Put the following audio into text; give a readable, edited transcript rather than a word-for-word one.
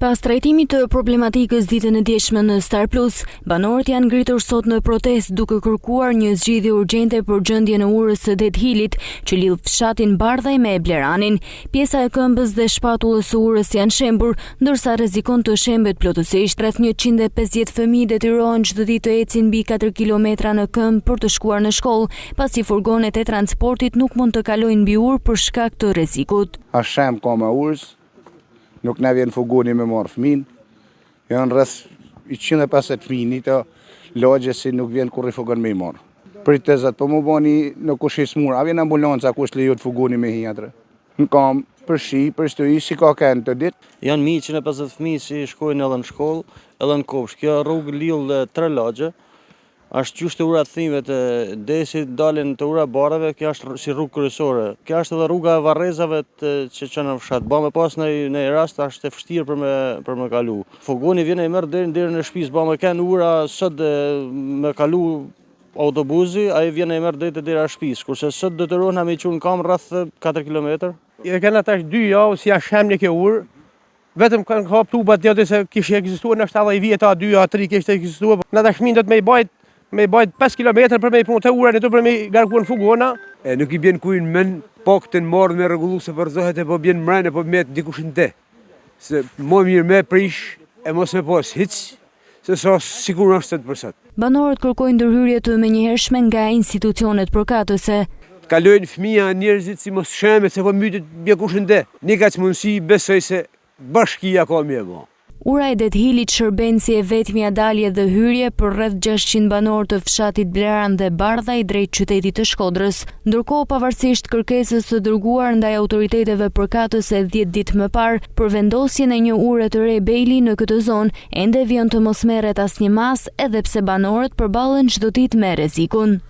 Pas trajtimit të problematikës ditën e djeshme në Star Plus, banorët janë ngritur sot në protestë duke kërkuar një zgjidhje urgjente për gjendjen e urës së Det Hilit, që lidh fshatin Bardhaj me Bleranin. Pjesa e këmbës dhe shpatullës së urës janë shembur, ndërsa rrezikon të shembet plotësisht. Rreth 150 fëmijë detyrohen çdo ditë të ecin mbi 4 kilometra në këmbë për të shkuar në shkollë, pasi furgonet e transportit nuk mund të kalojnë mbi urë për shkak të rrezikut. A shem ka me urës. Nuk na vjen furgoni me marrë fëmin, janë rreth 150 fëmijë një të lagje si nuk vjen kur i furgon me i marrë. Pritezat, po mu bani në kush i smur, a vjen ambulanca kush lejot furgoni me hiatre. Në kam për shi, për shtoj, si ka kënë të ditë. Janë 150 fëmijë që shkojnë edhe në shkollë, edhe në kopsh. Kjo rrugë lill 3 lagje. Ashtë qysh të ura të thimet, desi dalin të ura barave, kjo është si rrugë kryesore. Kjo është edhe rruga e varrezave që qënë në fshat. Ba me pas në rast, është e vështirë për me kalu. Furgoni vjen e merr deri në shtëpi, ba me kenë ura sot me kalu autobusi, ai vjen e merr deri në shtëpi, kurse sot detyrohen me qenë kam rreth 4 kilometër. E kanë tash 2 javë si ashemni kjo urë. Vetëm kanë hap tubat deri se kishte ekzistuar në 70 vjet, 2 a 3 kishte ekzistuar. Na tash fëmijët do të me bajt 5 kilometër për me i punë të urën e të për me i garkuar në furgona. Nuk i bjen kujnë men pak të në marrë me regullu se përzohet e po bjen mrejnë e po me të dikush në te. Se më mirë me prish e mos me pas hic, se sa sigur është 100%. Banorët kërkojnë ndërhyrje të menjëhershme nga institucionet përkatëse. Kalojnë fëmija njerëzit si mos sheme se po mytit dikush në te. Një ka që mundësi besoj se bashkia ka mje bo. Ura e Det Hilit shërben si e vetmja dalje dhe hyrje për rreth 600 banorë të fshatit Bleran dhe Bardhaj drejt qytetit të Shkodrës. Ndërkohë, pavarësisht kërkesës së dërguar ndaj autoriteteve përkatëse 10 ditë më parë për vendosjen e një ure të re bejli në këtë zonë, ende vjen të mos merret asnjë mas, edhe pse banorët përballen çdo ditë me rrezikun.